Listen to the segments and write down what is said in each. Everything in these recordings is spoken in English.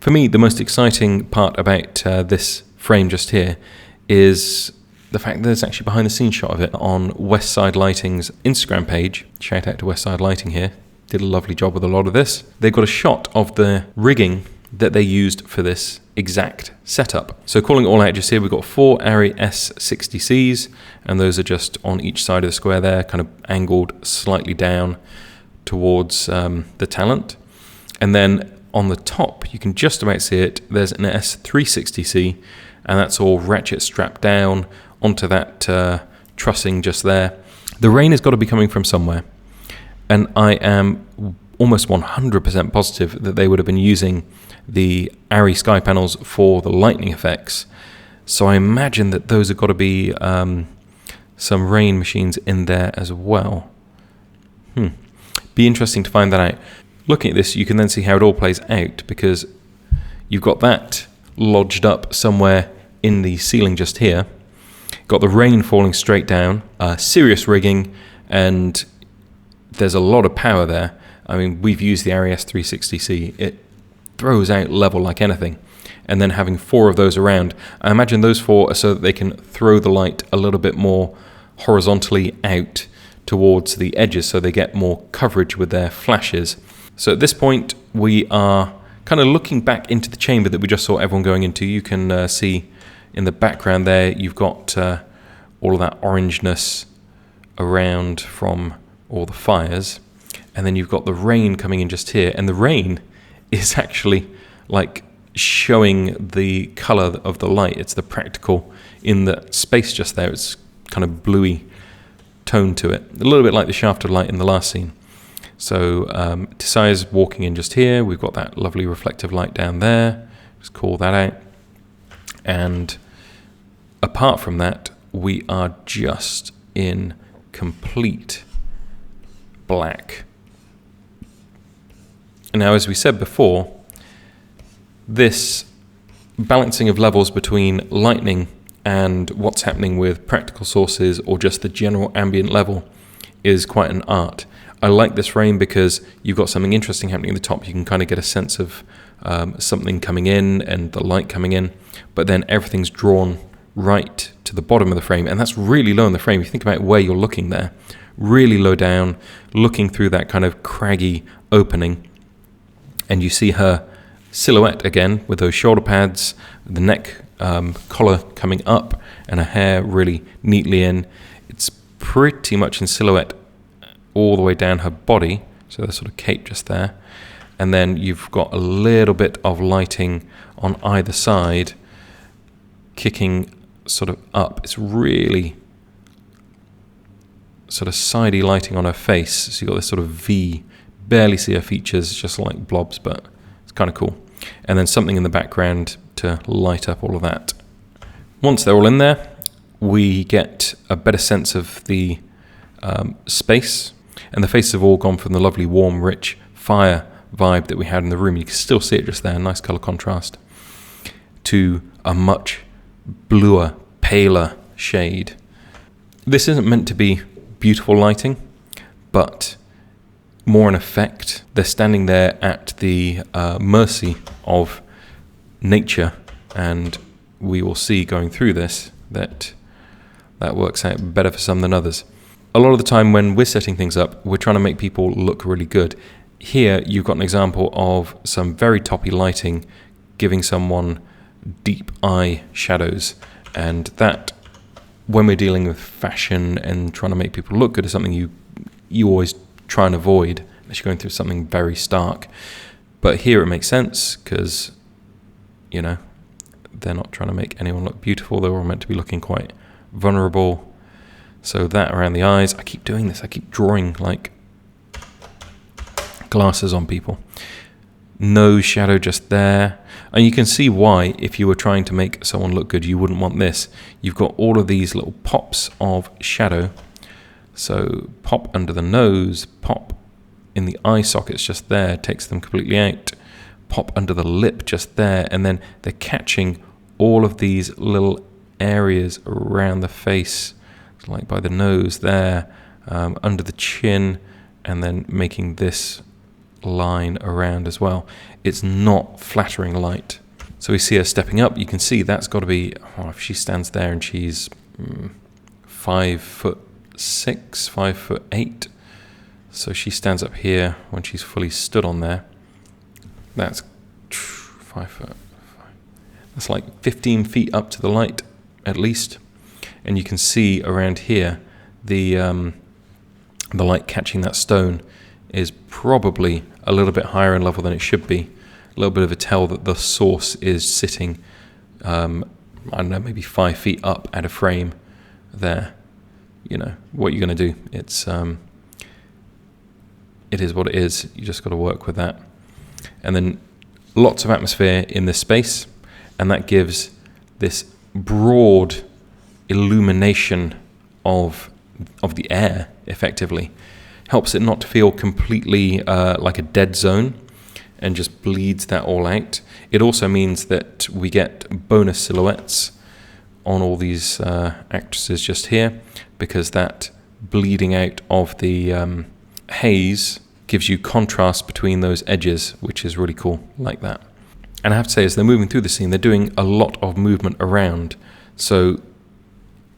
For me, the most exciting part about this frame just here is the fact that there's actually behind the scenes shot of it on Westside Lighting's Instagram page. Shout out to Westside Lighting here. Did a lovely job with a lot of this. They've got a shot of the rigging that they used for this exact setup. So calling it all out just here, we've got 4 ARRI S60Cs, and those are just on each side of the square there, kind of angled slightly down towards the Talent. And then on the top, you can just about see it, there's an S360C, and that's all ratchet strapped down onto that trussing just there. The rain has got to be coming from somewhere, and I am almost 100% positive that they would have been using the ARRI sky panels for the lightning effects. So I imagine that those have got to be some rain machines in there as well. Be interesting to find that out. Looking at this, you can then see how it all plays out, because you've got that lodged up somewhere in the ceiling just here. Got the rain falling straight down, serious rigging, and there's a lot of power there. I mean, we've used the ARRI S360C. It throws out level like anything. And then having 4 of those around, I imagine those 4 are so that they can throw the light a little bit more horizontally out towards the edges, so they get more coverage with their flashes. So at this point, we are kind of looking back into the chamber that we just saw everyone going into. You can see in the background there, you've got all of that orangeness around from all the fires. And then you've got the rain coming in just here. And the rain is actually like showing the color of the light. It's the practical in the space just there. It's kind of bluey tone to it. A little bit like the shaft of light in the last scene. So Tisai's walking in just here. We've got that lovely reflective light down there. Just call that out. And apart from that, we are just in complete black. Now, as we said before, this balancing of levels between lightning and what's happening with practical sources or just the general ambient level is quite an art. I like this frame because you've got something interesting happening at the top. You can kind of get a sense of something coming in and the light coming in, but then everything's drawn right to the bottom of the frame, and that's really low in the frame. If you think about where you're looking there, really low down, looking through that kind of craggy opening, and you see her silhouette again with those shoulder pads, the neck collar coming up, and her hair really neatly in. It's pretty much in silhouette all the way down her body, so the sort of cape just there. And then you've got a little bit of lighting on either side, kicking sort of up. It's really sort of sidey lighting on her face. So you've got this sort of V, barely see her features, just like blobs, but it's kind of cool. And then something in the background to light up all of that. Once they're all in there, we get a better sense of the space, and the faces have all gone from the lovely warm, rich fire vibe that we had in the room. You can still see it just there, nice color contrast, to a much bluer, paler shade. This isn't meant to be beautiful lighting, but more an effect. They're standing there at the mercy of nature, and we will see going through this that works out better for some than others. A lot of the time when we're setting things up, we're trying to make people look really good. Here you've got an example of some very toppy lighting giving someone deep eye shadows, and that, when we're dealing with fashion and trying to make people look good, is something you always try and avoid unless you're going through something very stark. But here it makes sense because, you know, they're not trying to make anyone look beautiful. They're all meant to be looking quite vulnerable. So that around the eyes, I keep doing this. I keep drawing like glasses on people. Nose shadow just there. And you can see why, if you were trying to make someone look good, you wouldn't want this. You've got all of these little pops of shadow. So pop under the nose, pop in the eye sockets just there, takes them completely out. Pop under the lip just there, and then they're catching all of these little areas around the face, like by the nose there, under the chin, and then making this line around as well. It's not flattering light. So we see her stepping up. You can see that's got to be, if she stands there and she's 5'6", 5'8". So she stands up here when she's fully stood on there. That's 5 foot. That's like 15 feet up to the light, at least. And you can see around here, the light catching that stone is probably a little bit higher in level than it should be. A little bit of a tell that the source is sitting, I don't know, maybe 5 feet up at a frame there. You know, what you're going to do, it is what it is. You just got to work with that. And then lots of atmosphere in this space, and that gives this broad illumination of the air, effectively. Helps it not to feel completely like a dead zone and just bleeds that all out. It also means that we get bonus silhouettes on all these actresses just here, because that bleeding out of the haze gives you contrast between those edges, which is really cool, like that. And I have to say, as they're moving through the scene, they're doing a lot of movement around. So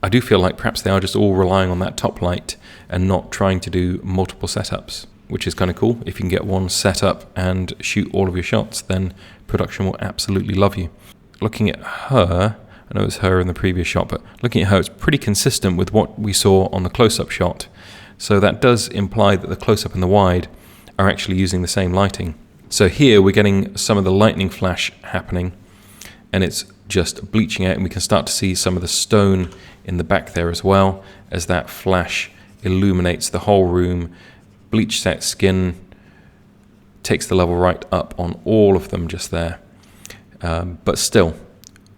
I do feel like perhaps they are just all relying on that top light and not trying to do multiple setups, which is kind of cool. If you can get one setup and shoot all of your shots, then production will absolutely love you. Looking at her, I know it was her in the previous shot, but looking at her, it's pretty consistent with what we saw on the close-up shot. So that does imply that the close-up and the wide are actually using the same lighting. So here we're getting some of the lightning flash happening, and it's just bleaching out, and we can start to see some of the stone in the back there as well, as that flash illuminates the whole room, bleaches out skin, takes the level right up on all of them just there. But still,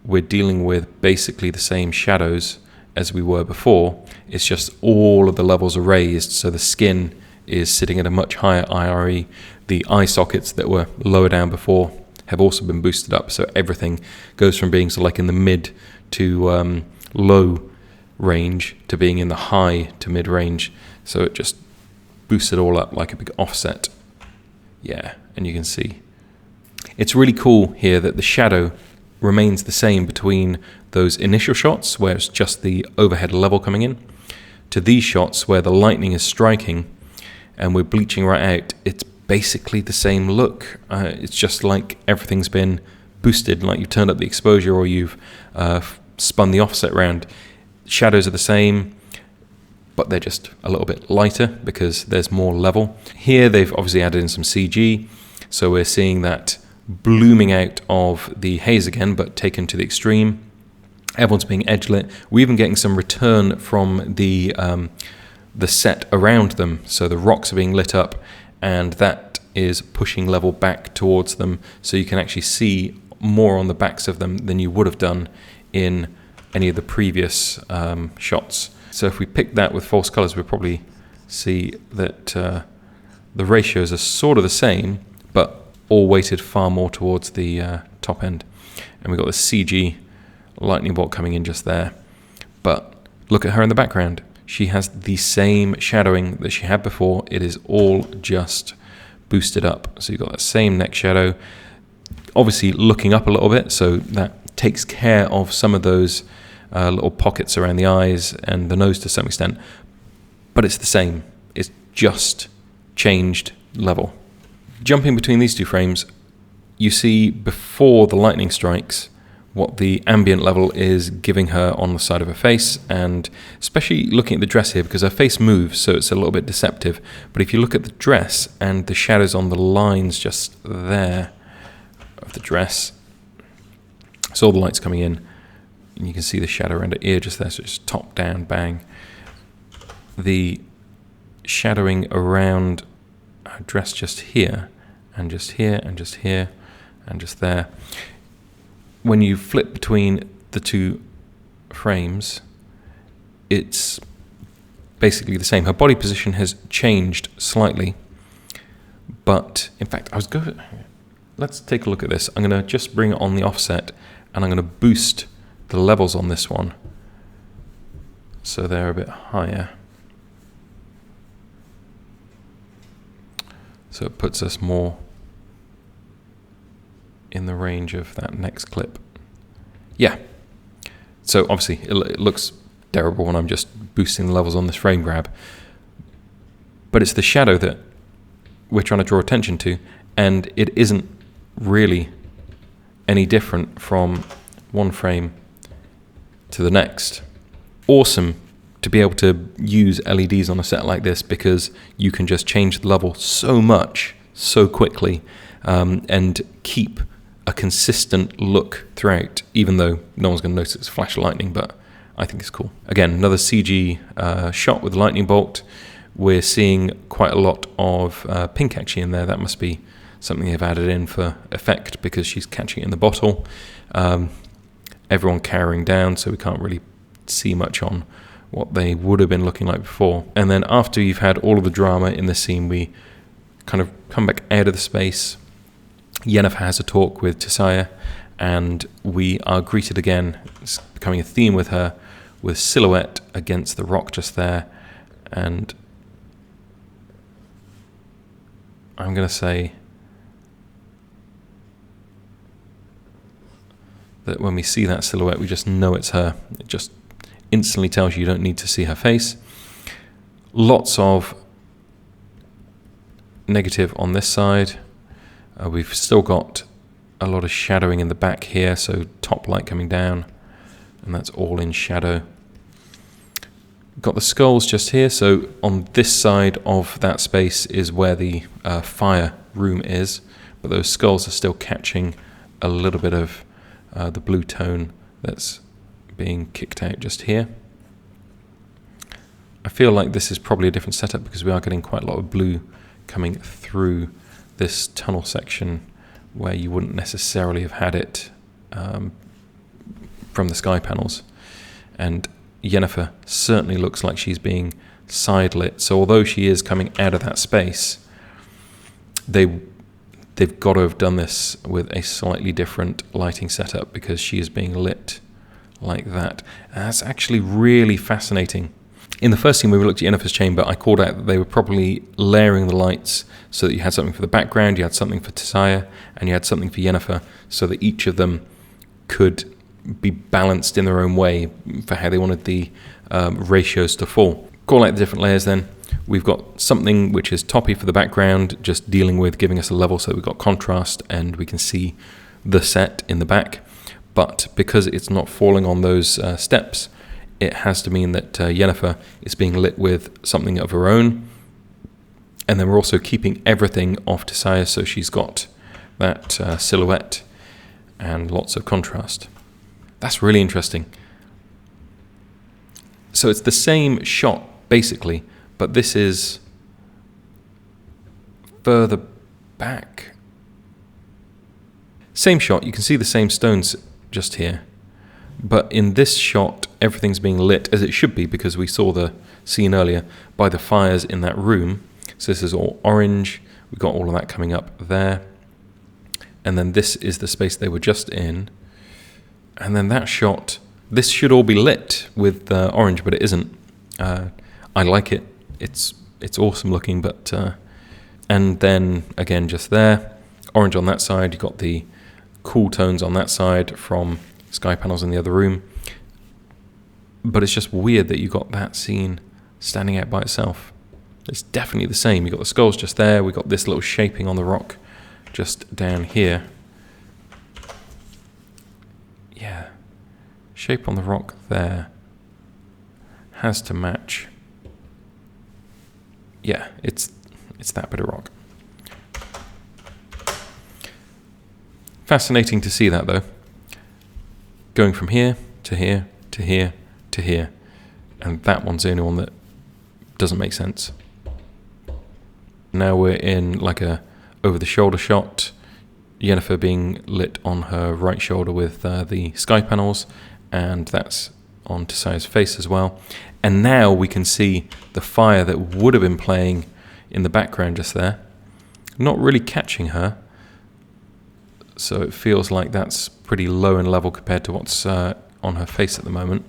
we're dealing with basically the same shadows as we were before. It's just all of the levels are raised, so the skin is sitting at a much higher IRE. The eye sockets that were lower down before have also been boosted up, so everything goes from being sort of like in the mid to low range to being in the high to mid range. So it just boosts it all up like a big offset. Yeah, and you can see it's really cool here that the shadow remains the same between those initial shots where it's just the overhead level coming in to these shots where the lightning is striking and we're bleaching right out. It's basically the same look. It's just like everything's been boosted, like you've turned up the exposure or you've spun the offset round. Shadows are the same, but they're just a little bit lighter because there's more level. Here they've obviously added in some CG, so we're seeing that blooming out of the haze again, but taken to the extreme. Everyone's being edge lit. We're even getting some return from the set around them, so the rocks are being lit up, and that is pushing level back towards them, so you can actually see more on the backs of them than you would have done in any of the previous shots. So if we pick that with false colors, we'll probably see that the ratios are sort of the same, but all weighted far more towards the top end. And we've got the CG lightning bolt coming in just there. But look at her in the background. She has the same shadowing that she had before. It is all just boosted up. So you've got that same neck shadow, obviously looking up a little bit, so that takes care of some of those little pockets around the eyes and the nose to some extent. But it's the same. It's just changed level. Jumping between these two frames, you see before the lightning strikes what the ambient level is giving her on the side of her face, and especially looking at the dress here, because her face moves, so it's a little bit deceptive. But if you look at the dress and the shadows on the lines just there of the dress, so all the light's coming in, and you can see the shadow around her ear just there, so it's top down, bang. The shadowing around her dress just here, and just here, and just here, and just there. When you flip between the two frames, it's basically the same. Her body position has changed slightly, but in fact, let's take a look at this. I'm going to just bring it on the offset, and I'm going to boost the levels on this one so they're a bit higher. So it puts us more in the range of that next clip. Yeah. So obviously it looks terrible when I'm just boosting the levels on this frame grab. But it's the shadow that we're trying to draw attention to, and it isn't really any different from one frame to the next. Awesome to be able to use LEDs on a set like this, because you can just change the level so much, so quickly, and keep a consistent look throughout, even though no one's going to notice it's a flash of lightning, but I think it's cool. Again, another CG shot with the lightning bolt. We're seeing quite a lot of pink actually in there. That must be something they've added in for effect, because she's catching it in the bottle. Everyone cowering down, so we can't really see much on what they would have been looking like before. And then after you've had all of the drama in the scene, we kind of come back out of the space. Yennefer has a talk with Tissaia, and we are greeted again. It's becoming a theme with her, with silhouette against the rock just there. And I'm going to say that when we see that silhouette, we just know it's her. It just instantly tells you don't need to see her face. Lots of negative on this side. We've still got a lot of shadowing in the back here, so top light coming down, and that's all in shadow. Got the skulls just here, so on this side of that space is where the fire room is, but those skulls are still catching a little bit of the blue tone that's being kicked out just here. I feel like this is probably a different setup, because we are getting quite a lot of blue coming through this tunnel section where you wouldn't necessarily have had it from the sky panels. And Yennefer certainly looks like she's being side lit, so although she is coming out of that space, they've got to have done this with a slightly different lighting setup, because she is being lit like that. And that's actually really fascinating. In the first scene when we looked at Yennefer's chamber, I called out that they were probably layering the lights so that you had something for the background, you had something for Tissaia, and you had something for Yennefer, so that each of them could be balanced in their own way for how they wanted the ratios to fall. Call out the different layers then. We've got something which is toppy for the background, just dealing with giving us a level so that we've got contrast and we can see the set in the back. But because it's not falling on those steps, it has to mean that Yennefer is being lit with something of her own. And then we're also keeping everything off Tissaia, so she's got that silhouette and lots of contrast. That's really interesting. So it's the same shot, basically, but this is further back. Same shot, you can see the same stones just here. But in this shot, everything's being lit, as it should be, because we saw the scene earlier, by the fires in that room. So this is all orange. We've got all of that coming up there. And then this is the space they were just in. And then that shot, this should all be lit with orange, but it isn't. I like it. It's awesome looking, but... and then, again, just there, orange on that side. You've got the cool tones on that side from sky panels in the other room. But it's just weird that you got that scene standing out by itself. It's definitely the same. You've got the skulls just there. We've got this little shaping on the rock just down here. Yeah. Shape on the rock there has to match. Yeah, it's that bit of rock. Fascinating to see that, though. Going from here to here to here to here. And that one's the only one that doesn't make sense. Now we're in like a over-the-shoulder shot. Yennefer being lit on her right shoulder with the sky panels, and that's on Tissaia's face as well. And now we can see the fire that would have been playing in the background just there, not really catching her. So it feels like that's pretty low in level compared to what's on her face at the moment.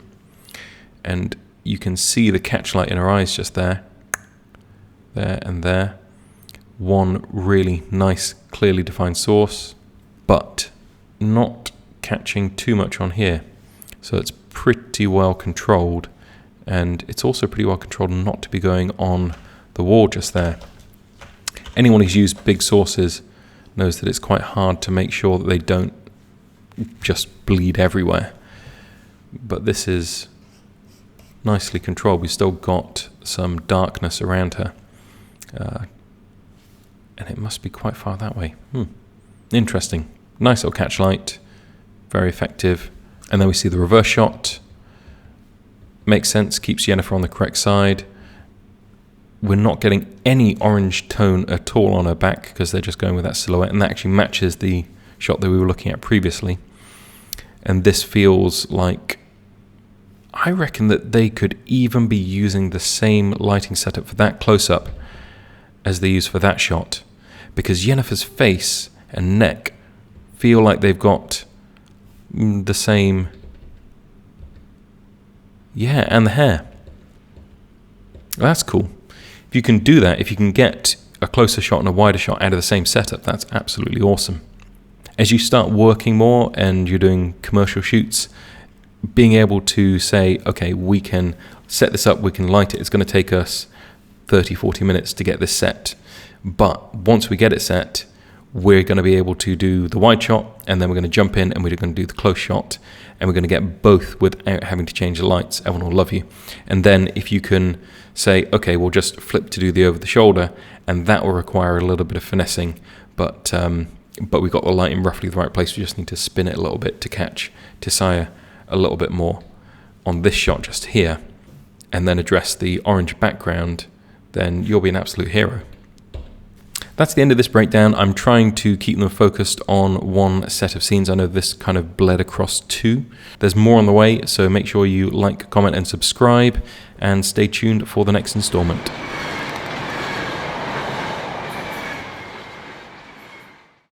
And you can see the catchlight in her eyes just there and there. one really nice, clearly defined source, but not catching too much on here. So it's pretty well controlled, and it's also pretty well controlled not to be going on the wall just there. Anyone who's used big sources knows that it's quite hard to make sure that they don't just bleed everywhere. But this is nicely controlled. We've still got some darkness around her. And it must be quite far that way. Interesting. Nice little catch light. Very effective. And then we see the reverse shot. Makes sense. Keeps Yennefer on the correct side. We're not getting any orange tone at all on her back because they're just going with that silhouette. And that actually matches the shot that we were looking at previously. And this feels like, I reckon that they could even be using the same lighting setup for that close-up as they use for that shot, because Yennefer's face and neck feel like they've got the same, and the hair. Well, that's cool. If you can do that, if you can get a closer shot and a wider shot out of the same setup, that's absolutely awesome. As you start working more and you're doing commercial shoots, being able to say, okay, we can set this up, we can light it, it's going to take us 30, 40 minutes to get this set. But once we get it set, we're going to be able to do the wide shot, and then we're going to jump in and we're going to do the close shot, and we're going to get both without having to change the lights. Everyone will love you. And then if you can say, okay, we'll just flip to do the over the shoulder, and that will require a little bit of finessing, but we've got the light in roughly the right place. We just need to spin it a little bit to catch Tissaia a little bit more on this shot just here, and then address the orange background, then you'll be an absolute hero. That's the end of this breakdown. I'm trying to keep them focused on one set of scenes. I know this kind of bled across two. There's more on the way, so make sure you like, comment, and subscribe, and stay tuned for the next installment.